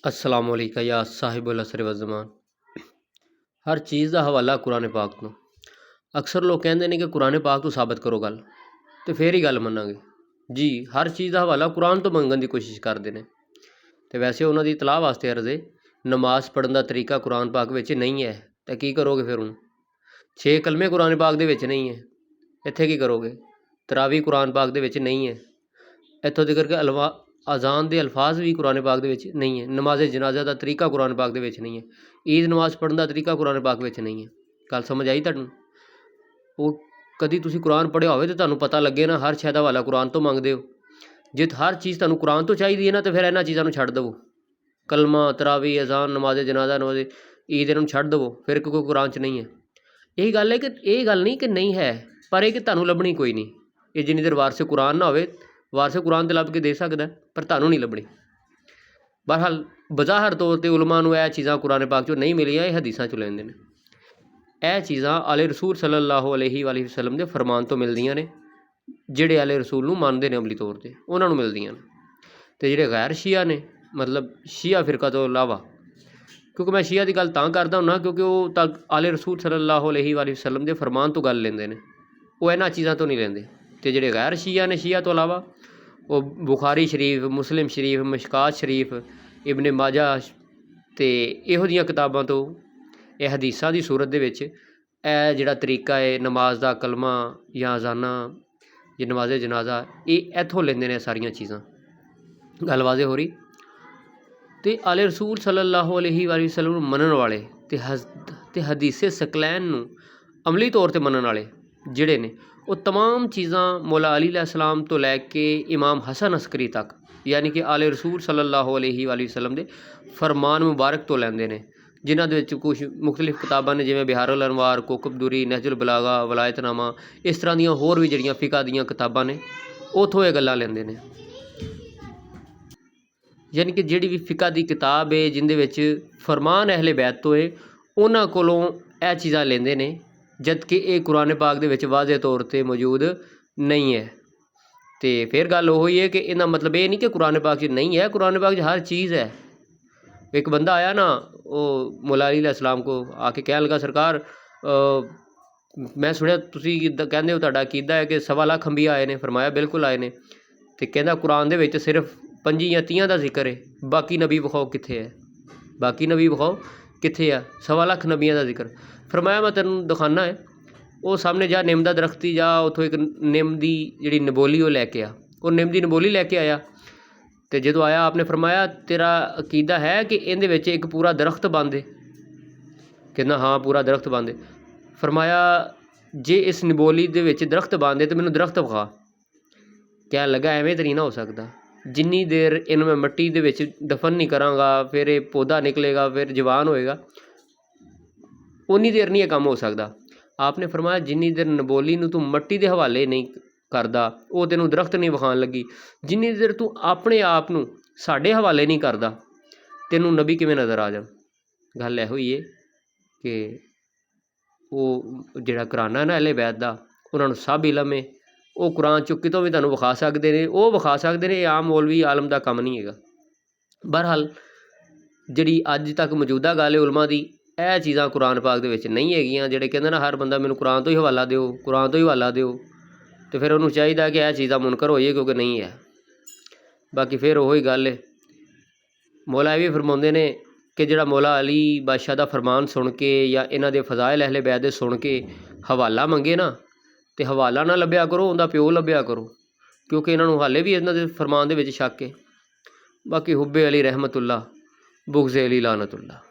अस्सलामु अलैका या साहिबुल असर व ज़मान। हर चीज़ का हवाला कुरान पाक तो। अक्सर लोग कहते हैं कि कुरान पाक तो साबित करो गल, तो फिर ही गल मनांगे जी। हर चीज़ का हवाला कुरान तो मंगन की कोशिश करते हैं। तो वैसे उन्होंने तलाह वास्ते अर्ज़ है, नमाज पढ़ने का तरीका कुरान पाक में नहीं है, तो की करोगे फिर हूँ? 6 कलमे कुरान पाक दे विच नहीं है, इत्थे की करोगे? तरावी कुरान पाक दे विच नहीं है, इत्थों तक के अजान के अल्फाज भी कुरान पाक दे विच नहीं है। नमाज जनाजा का तरीका कुरान पाक दे विच नहीं है। ईद नमाज पढ़ने का तरीका कुरान पाक विच नहीं है। गल समझ आई तुहानूं? वो कदी तुसीं कुरान पढ़िया होवे तो तुहानूं पता लगे ना, हर शै दा हवाला कुरान तो मंगदे हो। जे हर चीज़ तुहानूं कुरान तो चाहिए है ना, तो फिर इन्हां चीज़ां नूं छड्ड दवो। कलमा, तरावी, अजान, नमाज जनाजा, नमाज ईद इन्हां नूं छड्ड दवो, फिर कोई कुरान च नहीं है। यही गल है कि यह गल नहीं कि नहीं है, पर यह कि तुहानूं लभणी कोई नहीं। ये जिन्नी देर वारसे कुरान ना होवे, वारसे कुरान तो लभ के दे सकदा, पर तुहानूं नहीं लभणी। बहरहाल बज़ाहिर तौर पर उलमा नूं यह चीज़ां कुरान पाक चों नहीं मिलियां, ये हदीसां चों लैंदे ने। यह चीज़ां आले रसूल सल्लल्लाहु अलैहि वसल्लम के फरमान तो मिलदियां ने, जिहड़े आले रसूल नूं मनदे ने अमली तौर पर, उन्हां नूं मिलदियां ने। ते जिहड़े गैर शिया ने, मतलब शिया फिरका तो इलावा, क्योंकि मैं शिया की गल तां करदा हुन्ना क्योंकि वो तक आले रसूल सल्लल्लाहु अलैहि वसल्लम के फरमान तो गल लैंदे ने, वो इन्हां चीज़ां तो नहीं लैंदे। ते जिहड़े गैर शिया ने, शिया तो इलावा, वो बुखारी शरीफ, मुस्लिम शरीफ, मशकात शरीफ, इब्ने माजा ते इहो जिहियां किताबां तो यह हदीसां की सूरत दे विच यह जिहड़ा तरीका है नमाज का, कलमा या अजाना या नमाज जनाजा, ये इत्थों लैंदे ने सारियां चीज़ां। गल वाज़े हो रही? तो आले रसूल सल्लल्लाहु अलैहि वसल्लम नूं मनण वाले ते हदीसे सकलैन नूं अमली तौर पर मनण वाले जिहड़े ने, वो तमाम चीज़ां मौला अली अलैहिस्सलाम तो लैके इमाम हसन अस्करी तक, यानी कि आले रसूल सल्लल्लाहु अलैहि वसल्लम के फरमान मुबारक तो लैंदे ने, जिन्हां दे विच कुछ मुख्तलिफ किताबां ने, जिवें बिहारुल अनवार, कोकब दुरी, नहजुल बलागा, वलायतनामा, इस तरह दीयां होर भी जिहड़ियां फिका दीयां किताबां ने, उत्थों ये गल्लां लैंदे ने। यानी कि जिहड़ी भी फिका दी किताब है जिंदे विच फरमान अहले बैत तो है, उन्हां कोलों यह चीज़ां लैंदे ने, जबकि ये कुरान पाक दे विच वाज़े तौर पर मौजूद नहीं है। तो फिर गल वही है कि इहदा मतलब ये नहीं कि कुरान पाक च नहीं है, कुरान पाक च हर चीज़ है। एक बंदा आया ना, वो मौला अली अलैहिस्सलाम को आके कहन लगा, सरकार मैं सुनिया तुसीं कहंदे हो तुहाडा अकीदा है कि 1.25 लाख अंबिया आए ने। फरमाया बिल्कुल आए ने। तो कहंदा कुरान दे विच सिर्फ 5 या 30 का जिक्र है, बाकी नबी विखाओ कित्थे है, बाकी नबी विखाओ कित्थे है? 1.25 लाख नबियां का जिक्र। फरमाया मैं तेनों दिखाना है, वो सामने जा निम का दरख्त ही जा, उतों एक निम की जी नबोली वो लैके आ। वो निम की नबोली लैके आया, तो जो आया आपने फरमाया तेरा अकीदा है कि इहदे विच एक पूरा दरख्त बंद है? कहना हाँ पूरा दरख्त बंद है। फरमाया जे इस नबोली दे विच दरख्त बंद है तो मैनू दरख्त विखा। क्या लगा एवें तो नहीं ना हो सकता, जिन्नी देर इन्हूं मैं मिट्टी दे विच दफन नहीं करांगा, फिर ये पौधा निकलेगा, फिर जवान होएगा, उन्नी देर नहीं ये काम हो सकता। आपने फरमाया जिन्नी देर नबोली नूं तू मट्टी दे हवाले नहीं करदा, वो तेनों दरख्त नहीं विखाण लगी, जिन्नी देर तू अपने आप नूं साडे हवाले नहीं करदा, तेनों नबी किवें नज़र आ जाण? गल इहो ही है कि वो जिहड़ा कुरान ना अहले बैत दा, उन्हां नूं सब इलम है, वो कुरान चों कितों भी तुहानूं विखा सकदे ने, वो विखा सकदे ने, आम मौलवी आलम दा काम नहीं हैगा। बहरहाल जिहड़ी अज तक मौजूदा गल है उलमा दी, यह चीज़ां कुरान पाक दे विच नहीं हैगियां। जिहड़े कहंदे ना हर बंदा मैनूं कुरान तो ही हवाला दिओ, कुरान तो ही हवाला दिओ, तो फिर उन्होंने चाहिए कि यह चीज़ां मुनकर होइए, क्योंकि नहीं है। बाकी फिर वही गल है, मौला भी फरमाउंदे ने कि जिहड़ा मौला अली बादशाह दा फरमान सुन के या इन्हां दे फज़ाइल अहले बैत दे सुन के हवाला मंगे ना, तो हवाला ना लभ्या करो, उनका प्यो लभ्या करो, क्योंकि इन्हों हाले भी इन्हां दे फरमान दे विच शक है। बाकी हुब्बे अली रहमतुल्लाह, बुग़्ज़े अली लानतुल्लाह।